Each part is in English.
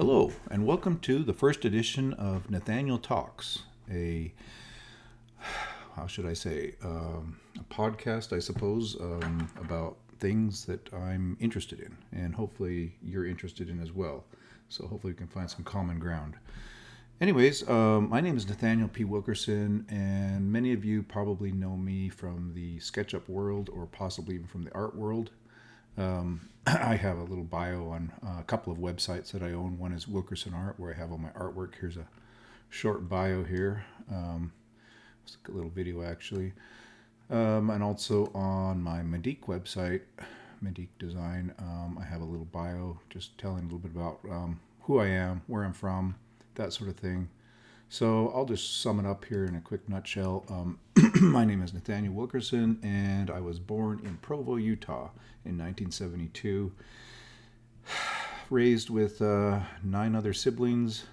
Hello, and welcome to the first edition of Nathaniel Talks, how should I say, a podcast, I suppose, about things that I'm interested in, and hopefully you're interested in as well. So hopefully we can find some common ground. Anyways, my name is Nathaniel P. Wilkerson, and many of you probably know me from the SketchUp world or possibly even from the art world. I have a little bio on a couple of websites that I own. One is Wilkerson Art, where I have all my artwork. Here's a short bio here. It's a little video, actually. And also on my Medique website, Medique Design, I have a little bio just telling a little bit about who I am, where I'm from, that sort of thing. So I'll just sum it up here in a quick nutshell. My name is Nathaniel Wilkerson, and I was born in Provo, Utah in 1972. Raised with 9 other siblings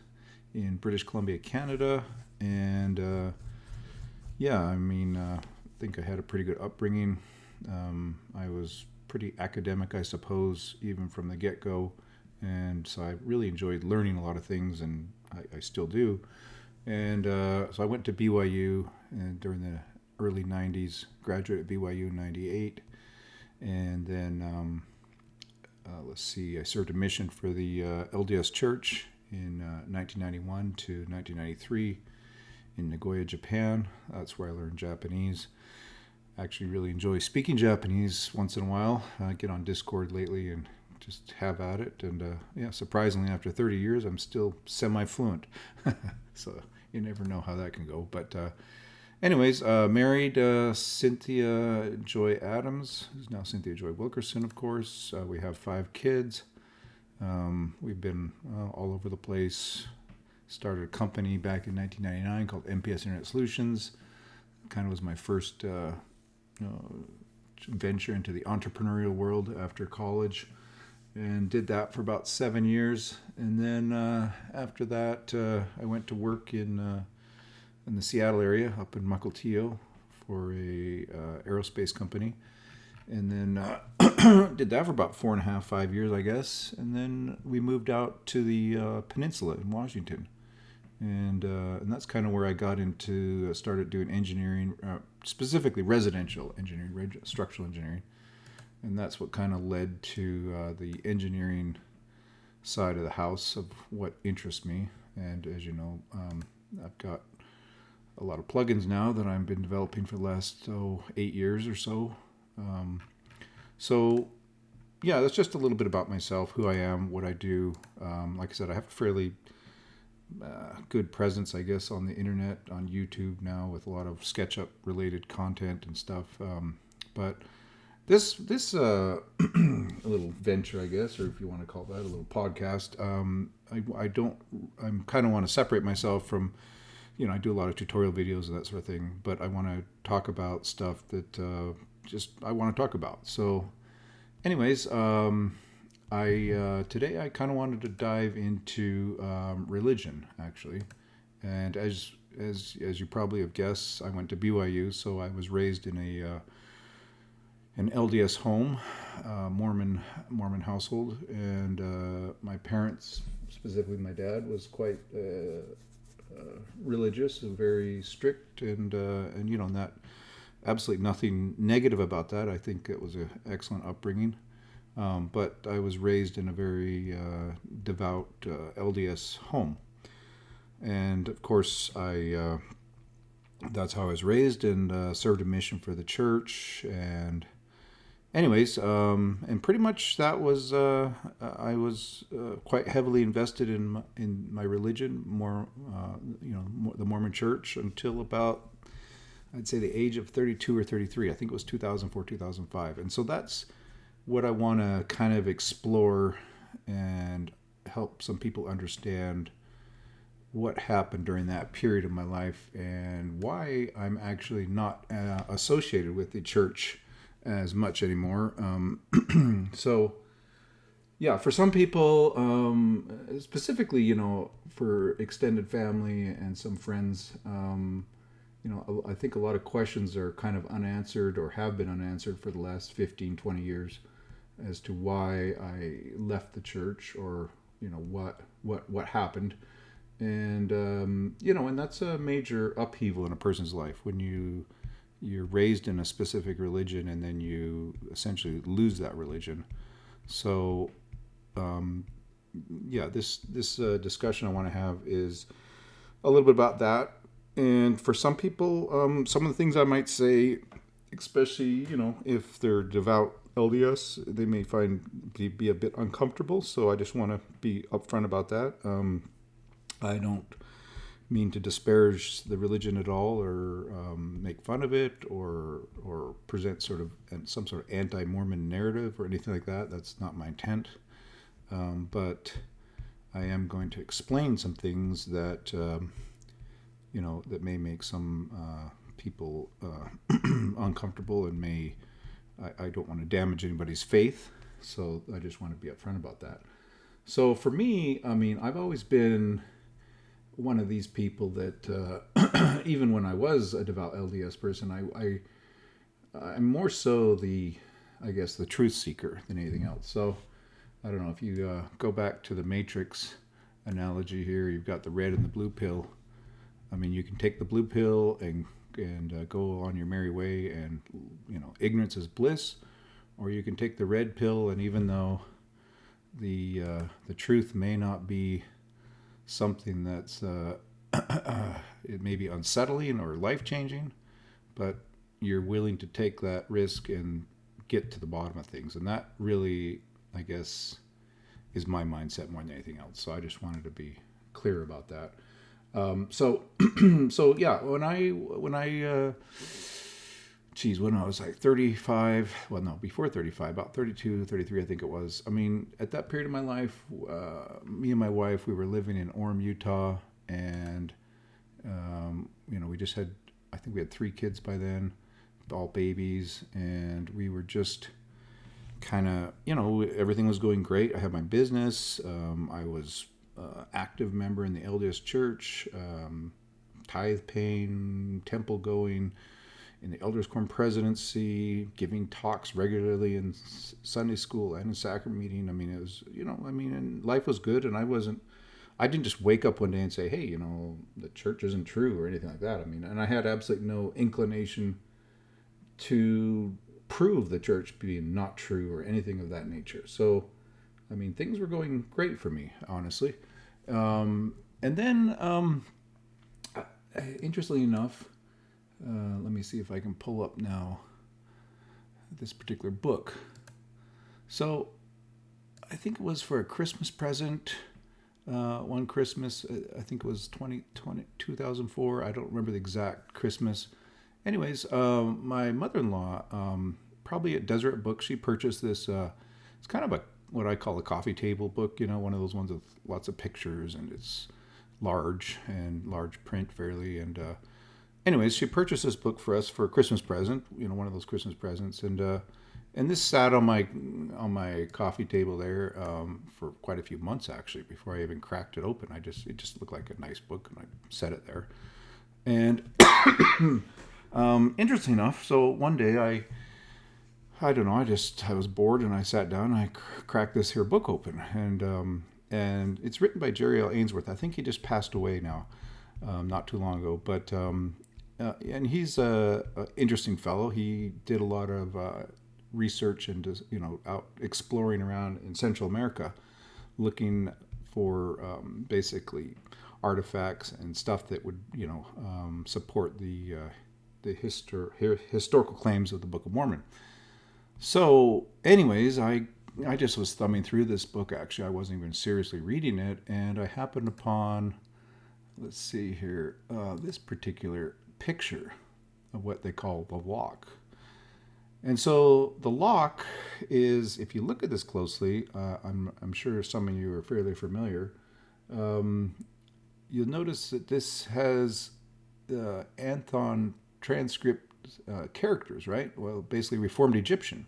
in British Columbia, Canada. And I think I had a pretty good upbringing. I was pretty academic, I suppose, even from the get-go. And so I really enjoyed learning a lot of things, and I still do. And so I went to BYU during the early 90s, graduated at BYU in 98. And then, I served a mission for the LDS Church in 1991 to 1993 in Nagoya, Japan. That's where I learned Japanese. I actually really enjoy speaking Japanese once in a while. I get on Discord lately and just have at it. And surprisingly, after 30 years, I'm still semi-fluent. So you never know how that can go. But married Cynthia Joy Adams, who's now Cynthia Joy Wilkerson, of course. We have 5 kids. We've been all over the place. Started a company back in 1999 called MPS Internet Solutions. Kind of was my first venture into the entrepreneurial world after college. And did that for about 7 years. And then after that, I went to work in the Seattle area, up in Mukilteo, for a aerospace company. And then did that for about 4.5, 5 years, I guess. And then we moved out to the peninsula in Washington. And that's kind of where I got into, started doing engineering, specifically residential engineering, structural engineering. And that's what kind of led to the engineering side of the house of what interests me. And as you know, I've got a lot of plugins now that I've been developing for the last 8 years or so. That's just a little bit about myself, who I am, what I do. Like I said, I have a fairly good presence, I guess, on the internet, on YouTube now, with a lot of SketchUp related content and stuff. But this little venture, I guess, or if you want to call that a little podcast, I kind of want to separate myself from, I do a lot of tutorial videos and that sort of thing, but I want to talk about stuff that I want to talk about. So anyways, today I kind of wanted to dive into religion, actually. And as you probably have guessed, I went to BYU, so I was raised in an LDS home, Mormon household, and my parents, specifically my dad, was quite religious and very strict, and that absolutely nothing negative about that. I think it was an excellent upbringing, but I was raised in a very devout LDS home, and of course that's how I was raised, and served a mission for the church. And anyways, and pretty much that was, I was quite heavily invested in my religion, the Mormon Church, until about, I'd say, the age of 32 or 33. I think it was 2004, 2005. And so that's what I want to kind of explore and help some people understand what happened during that period of my life and why I'm actually not associated with the church as much anymore. For some people, specifically, for extended family and some friends, I think a lot of questions are kind of unanswered or have been unanswered for the last 15, 20 years as to why I left the church or what happened. And and that's a major upheaval in a person's life when you're raised in a specific religion and then you essentially lose that religion. So this discussion I want to have is a little bit about that. And for some people, some of the things I might say, especially if they're devout LDS, they may find be a bit uncomfortable. So I just want to be upfront about that. I don't mean to disparage the religion at all, or make fun of it, or present some sort of anti-Mormon narrative or anything like that. That's not my intent. But I am going to explain some things that that may make some people uncomfortable, and I don't want to damage anybody's faith. So I just want to be upfront about that. So for me, I mean, I've always been one of these people that even when I was a devout LDS person, I'm more so the truth seeker than anything else. So I don't know, if you go back to the Matrix analogy here, you've got the red and the blue pill. I mean, you can take the blue pill and go on your merry way, and ignorance is bliss, or you can take the red pill, and even though the truth may not be something that's it may be unsettling or life-changing, but you're willing to take that risk and get to the bottom of things. And that really, I guess, is my mindset more than anything else. So I just wanted to be clear about that. So yeah, when I when I was like 35, well, no, before 35, about 32, 33, I think it was. I mean, at that period of my life, me and my wife, we were living in Orem, Utah, and, we just had, I think we had 3 kids by then, all babies, and we were just kind of, everything was going great. I had my business. I was active member in the LDS Church, tithe paying, temple going, in the Elders Quorum presidency, giving talks regularly in Sunday school and in sacrament meeting. I mean, it was, and life was good, and I didn't just wake up one day and say, hey, the church isn't true or anything like that. I mean, and I had absolutely no inclination to prove the church being not true or anything of that nature. So, I mean, things were going great for me, honestly. And then, interestingly enough, let me see if I can pull up now this particular book. So I think it was for a Christmas present. One Christmas, I think it was 2004. I don't remember the exact Christmas. Anyways, my mother-in-law, probably at Deseret Books, she purchased this. It's kind of what I call a coffee table book, one of those ones with lots of pictures, and it's large print fairly. And anyways, she purchased this book for us for a Christmas present, one of those Christmas presents, and this sat on my coffee table there for quite a few months, actually, before I even cracked it open. It just looked like a nice book, and I set it there. And interesting enough, so one day I don't know, I was bored, and I sat down and I cracked this here book open, and it's written by Jerry L. Ainsworth. I think he just passed away now, not too long ago, but and he's a interesting fellow. He did a lot of research and out exploring around in Central America, looking for basically artifacts and stuff that would support the historical claims of the Book of Mormon. So, anyways, I just was thumbing through this book. Actually, I wasn't even seriously reading it, and I happened upon, let's see here, this particular picture of what they call the lock. And so the lock is, if you look at this closely, I'm sure some of you are fairly familiar. You'll notice that this has Anthon transcript characters, right? Well, basically Reformed Egyptian.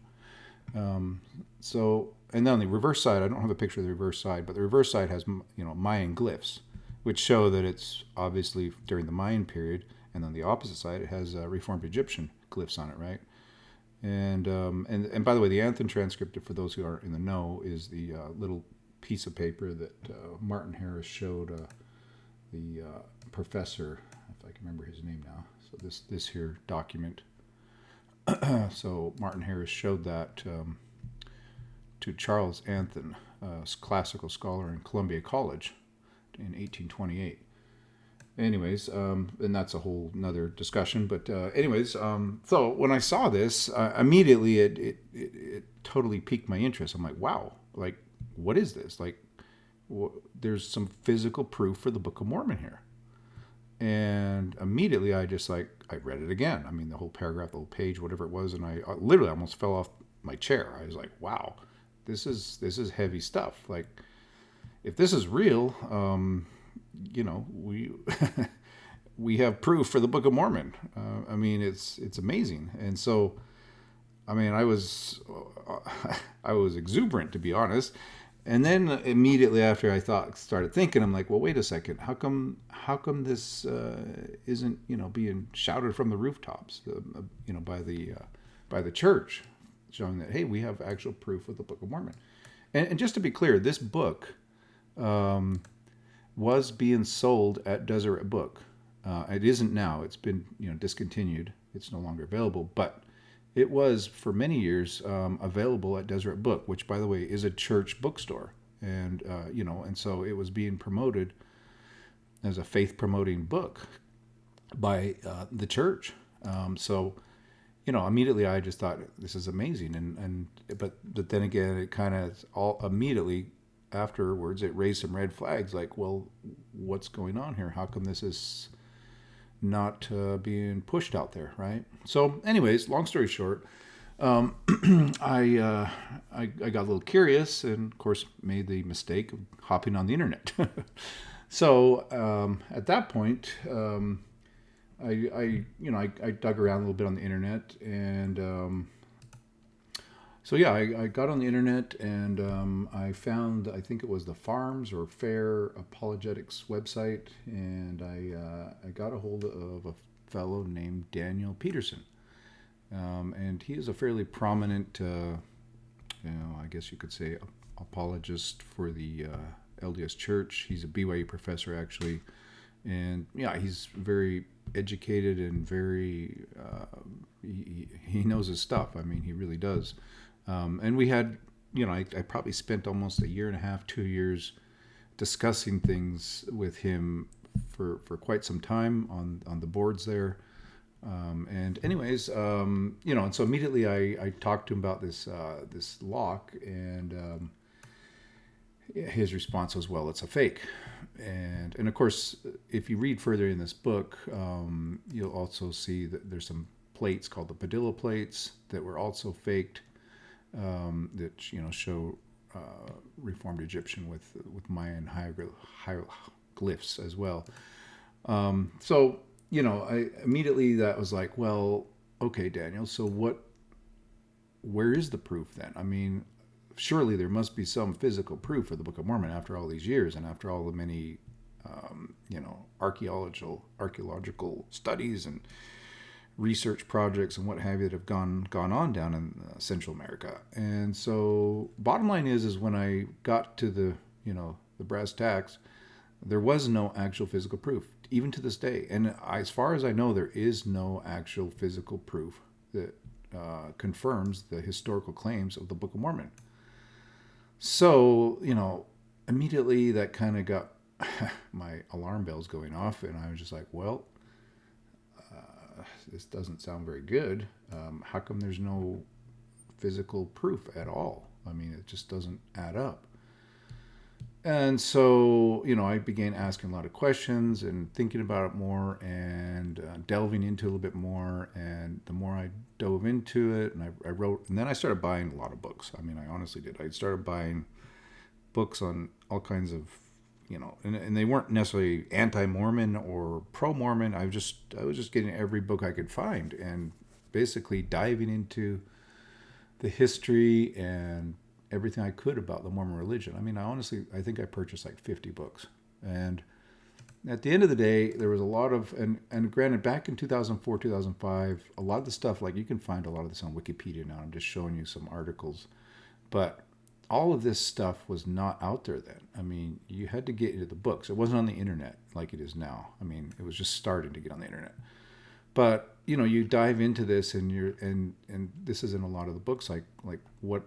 So, and then on the reverse side, I don't have a picture of the reverse side, but the reverse side has Mayan glyphs, which show that it's obviously during the Mayan period. And on the opposite side, it has Reformed Egyptian glyphs on it, right? And by the way, the Anthon transcript, for those who aren't in the know, is the little piece of paper that Martin Harris showed the professor, if I can remember his name now. So this here document. So Martin Harris showed that to Charles Anthon, a classical scholar in Columbia College in 1828. Anyways, and that's a whole nother discussion. But anyways, so when I saw this, immediately it totally piqued my interest. I'm like, wow, like, what is this? Like, there's some physical proof for the Book of Mormon here. And immediately I read it again. I mean, the whole paragraph, the whole page, whatever it was, and I literally almost fell off my chair. I was like, wow, this is heavy stuff. Like, if this is real, we we have proof for the Book of Mormon. I mean, it's amazing. And so, I mean, I was exuberant, to be honest. And then immediately after I started thinking, I'm like, well, wait a second. How come this isn't being shouted from the rooftops, by the church, showing that, hey, we have actual proof with the Book of Mormon. And just to be clear, this book was being sold at Deseret Book. It isn't now. It's been discontinued. It's no longer available. But it was for many years available at Deseret Book, which, by the way, is a church bookstore, and and so it was being promoted as a faith-promoting book by the church. So immediately I just thought, this is amazing, but then again, it kind of all immediately afterwards it raised some red flags, like, well, what's going on here? How come this is not being pushed out there, right? So anyways, long story short, I got a little curious, and of course made the mistake of hopping on the internet. So at that point, I dug around a little bit on the internet, and so yeah, I got on the internet, and I found, I think it was the Farms or Fair Apologetics website, and I got a hold of a fellow named Daniel Peterson, and he is a fairly prominent, I guess you could say, apologist for the LDS Church. He's a BYU professor, actually, and yeah, he's very educated and very he knows his stuff. I mean, he really does. And we had, I probably spent almost a year and a half, 2 years discussing things with him for quite some time on the boards there. And anyways, and so immediately I talked to him about this lock, and his response was, well, it's a fake. And of course, if you read further in this book, you'll also see that there's some plates called the Padilla plates that were also faked. That show Reformed Egyptian with Mayan hieroglyphs as well. So I immediately, that was like, well, okay, Daniel. So where is the proof then? I mean, surely there must be some physical proof for the Book of Mormon after all these years, and after all the many archaeological studies and research projects and what have you that have gone on down in Central America. And so bottom line is when I got to the brass tacks, there was no actual physical proof, even to this day. And as far as I know, there is no actual physical proof that confirms the historical claims of the Book of Mormon. So immediately that kind of got my alarm bells going off, and I was just like, well, this doesn't sound very good. How come there's no physical proof at all? I mean, it just doesn't add up. And so, I began asking a lot of questions and thinking about it more, and delving into it a little bit more. And the more I dove into it, and I wrote, and then I started buying a lot of books. I mean, I honestly did. I started buying books on all kinds of, and they weren't necessarily anti-Mormon or pro-Mormon. I was just getting every book I could find, and basically diving into the history and everything I could about the Mormon religion. I mean, I think I purchased like 50 books. And at the end of the day, there was a lot of, and granted, back in 2004, 2005, a lot of the stuff, like, you can find a lot of this on Wikipedia now. I'm just showing you some articles. But all of this stuff was not out there then. I mean, you had to get into the books. It wasn't on the internet like it is now. I mean, it was just starting to get on the internet. But you dive into this, and this is in a lot of the books, like what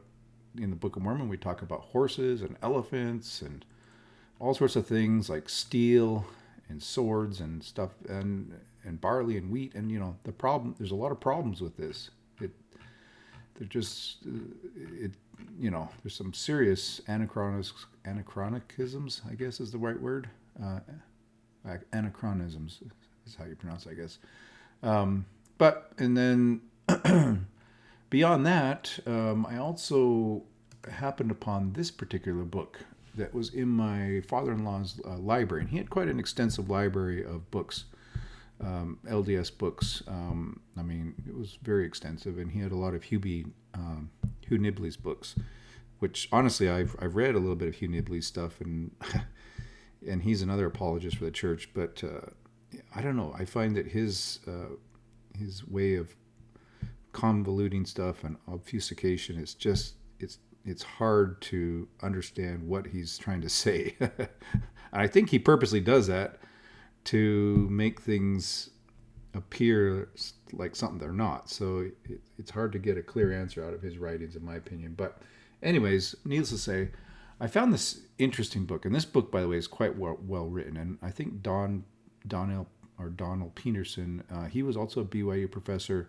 in the Book of Mormon we talk about horses and elephants and all sorts of things like steel and swords and stuff and barley and wheat, and the problem. There's a lot of problems with this. There's some serious anachronisms, I guess is the right word. Anachronisms is how you pronounce it, I guess. And then beyond that, I also happened upon this particular book that was in my father-in-law's library, and he had quite an extensive library of books, LDS books. I mean, it was very extensive, and he had a lot of Hugh Nibley's books, which honestly I've read a little bit of Hugh Nibley's stuff, and and he's another apologist for the church, but I don't know. I find that his way of convoluting stuff and obfuscation is just it's hard to understand what he's trying to say. And I think he purposely does that to make things appear like something they're not. So it's hard to get a clear answer out of his writings, in my opinion. But anyways, needless to say, I found this interesting book. And this book, by the way, is quite well written. And I think Donald Peterson, he was also a BYU professor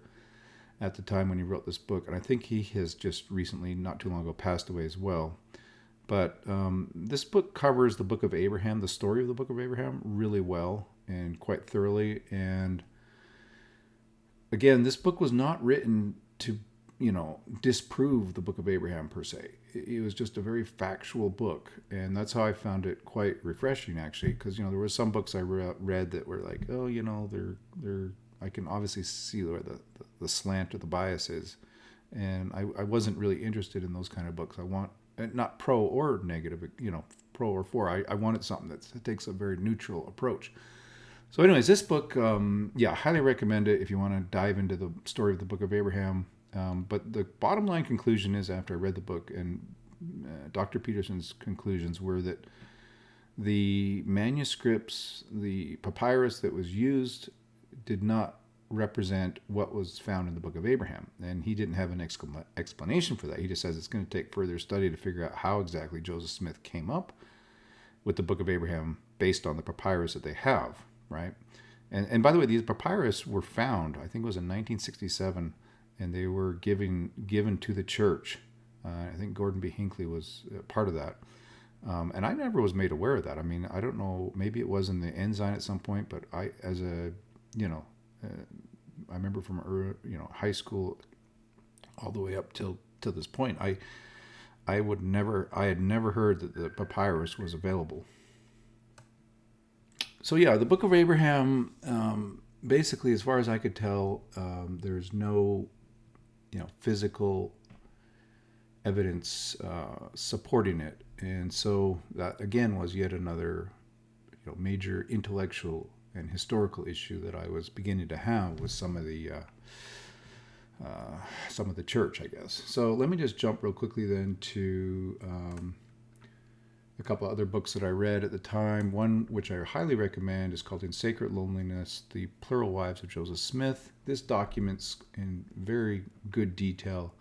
at the time when he wrote this book. And I think he has just recently, not too long ago, passed away as well. But this book covers the Book of Abraham, the story of the Book of Abraham, really well and quite thoroughly. And again, this book was not written to, disprove the Book of Abraham per se. It was just a very factual book, and that's how I found it quite refreshing, actually. Because there were some books I read that were like, oh, they're I can obviously see where the slant or the bias is, and I wasn't really interested in those kind of books. I want not pro or negative, pro or for. I wanted something that takes a very neutral approach. So anyways, this book, I highly recommend it if you want to dive into the story of the Book of Abraham. But the bottom line conclusion is, after I read the book, and Dr. Peterson's conclusions were that the manuscripts, the papyrus that was used, did not represent what was found in the Book of Abraham. And he didn't have an explanation for that. He just says it's going to take further study to figure out how exactly Joseph Smith came up with the Book of Abraham based on the papyrus that they have, right? And by the way, these papyrus were found, I think it was in 1967, and they were given to the church. I think Gordon B. Hinckley was part of that. And I never was made aware of that. I mean, I don't know, maybe it was in the Ensign at some point, but I remember from high school all the way up till this point, I had never heard that the papyrus was available. So yeah, the Book of Abraham, basically, as far as I could tell, there's no physical evidence supporting it, and so that again was yet another major intellectual and historical issue that I was beginning to have with some of the church, I guess. So let me just jump real quickly then to a couple other books that I read at the time. One which I highly recommend is called In Sacred Loneliness, The Plural Wives of Joseph Smith. This documents in very good detail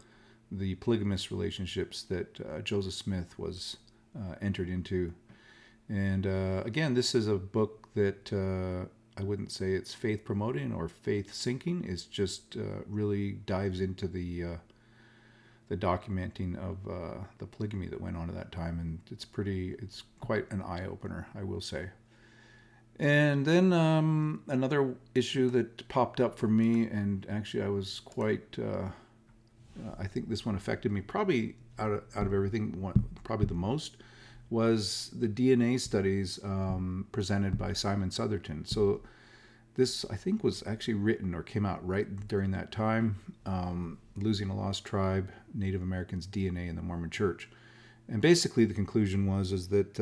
the polygamous relationships that Joseph Smith was entered into. And again, this is a book that I wouldn't say it's faith promoting or faith sinking. It's just really dives into the documenting of the polygamy that went on at that time, and it's quite an eye opener, I will say. And then another issue that popped up for me, and actually I was quite, I think this one affected me probably out of everything, probably the most, was the DNA studies presented by Simon Southerton. So this, I think, was actually written or came out right during that time, Losing a Lost Tribe, Native Americans' DNA in the Mormon Church. And basically the conclusion is that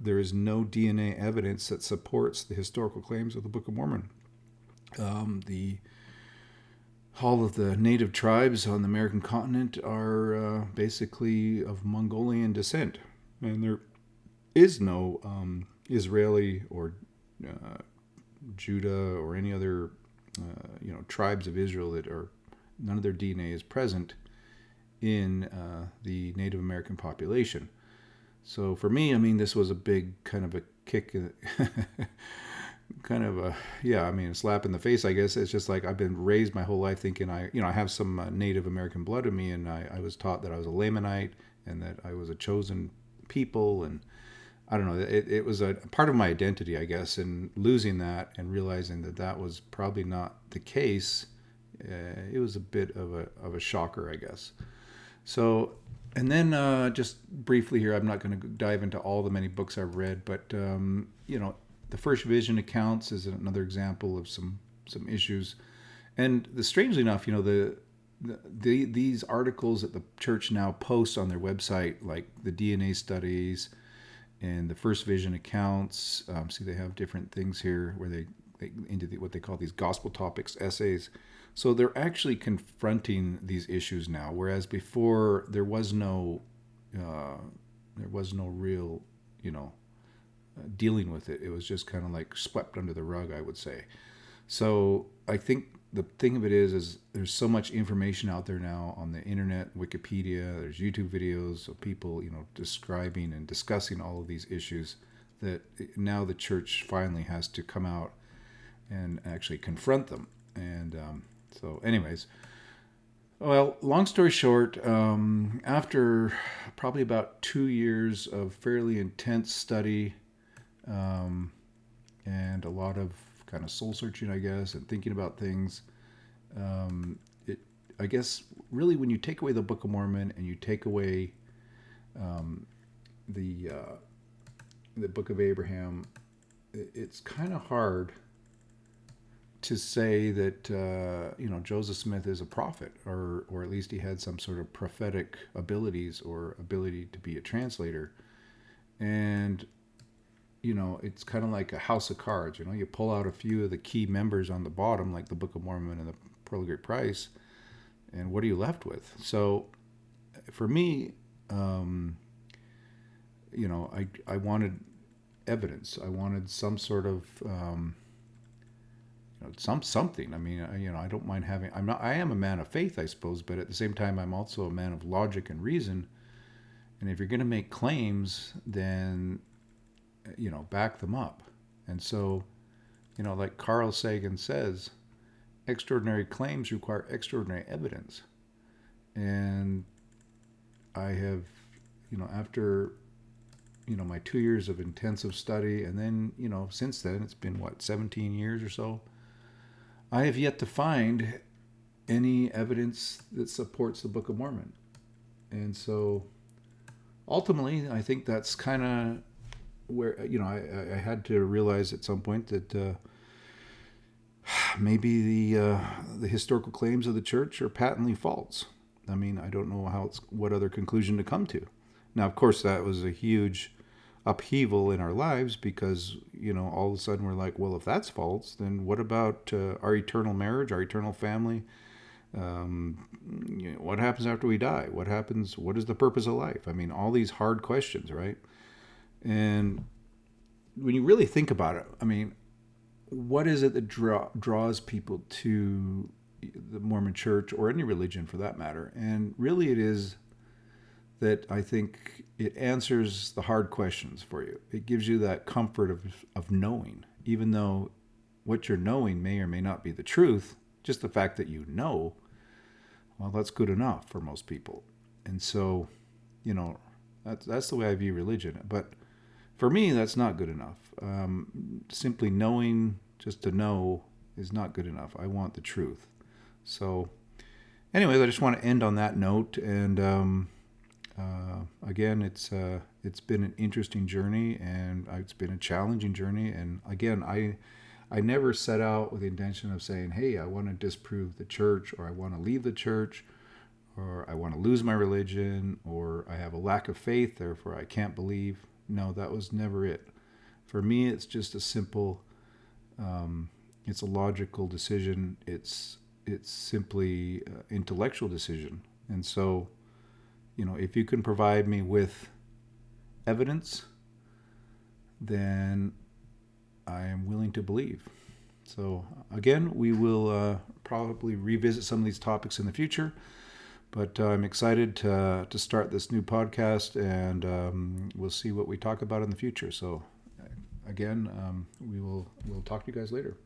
there is no DNA evidence that supports the historical claims of the Book of Mormon. all of the native tribes on the American continent are basically of Mongolian descent, and there is no Israeli or uh, Judah or any other tribes of Israel that are none of their DNA is present in the Native American population. So for me, I mean, this was a big kind of a kick, kind of a a slap in the face, I guess. It's just like I've been raised my whole life thinking I have some Native American blood in me, and I was taught that I was a Lamanite and that I was a chosen people, and I don't know, it was a part of my identity, I guess, and losing that and realizing that that was probably not the case, it was a bit of a shocker, I guess. So, and then just briefly here, I'm not going to dive into all the many books I've read, but the First Vision accounts is another example of some issues. And strangely enough, these articles that the church now posts on their website, like the DNA studies and the First Vision accounts. See, they have different things here where they into what they call these gospel topics essays. So they're actually confronting these issues now, whereas before there was no real, dealing with it. It was just kind of like swept under the rug, I would say. So I think the thing of it is there's so much information out there now on the internet, Wikipedia, there's YouTube videos of people, describing and discussing all of these issues, that now the church finally has to come out and actually confront them. And so anyways, well, long story short, after probably about 2 years of fairly intense study, and a lot of kind of soul searching, I guess, and thinking about things, I guess, really, when you take away the Book of Mormon and you take away the Book of Abraham, it's kind of hard to say that Joseph Smith is a prophet, or at least he had some sort of prophetic abilities or ability to be a translator. And it's kind of like a house of cards. You pull out a few of the key members on the bottom, like the Book of Mormon and the Pearl of Great Price, and what are you left with? So for me, I wanted evidence. I wanted some sort of something. I mean, I don't mind having. I am a man of faith, I suppose, but at the same time, I'm also a man of logic and reason. And if you're going to make claims, then back them up. And so, like Carl Sagan says, extraordinary claims require extraordinary evidence. And I have, after, my 2 years of intensive study, and then, since then, it's been 17 years or so, I have yet to find any evidence that supports the Book of Mormon. And so ultimately, I think that's kind of where, I had to realize at some point that maybe the historical claims of the church are patently false. I mean, I don't know what other conclusion to come to. Now, of course, that was a huge upheaval in our lives, because all of a sudden we're like, well, if that's false, then what about our eternal marriage, our eternal family? What happens after we die? What happens? What is the purpose of life? I mean, all these hard questions, right? And when you really think about it, I mean, what is it that draws people to the Mormon Church, or any religion for that matter? And really, it is that I think it answers the hard questions for you. It gives you that comfort of knowing, even though what you're knowing may or may not be the truth. Just the fact that you know, well, that's good enough for most people. And so, that's the way I view religion. But for me, that's not good enough. Simply knowing just to know is not good enough. I want the truth. So, anyways, I just want to end on that note. And again, it's been an interesting journey, and it's been a challenging journey. And again, I never set out with the intention of saying, hey, I want to disprove the church, or I want to leave the church, or I want to lose my religion, or I have a lack of faith, therefore I can't believe. No, that was never it. For me, it's just a simple, it's a logical decision. It's it's simply intellectual decision. And so, if you can provide me with evidence, then I am willing to believe. So again, we will probably revisit some of these topics in the future, but I'm excited to start this new podcast, and we'll see what we talk about in the future. So again, we'll talk to you guys later.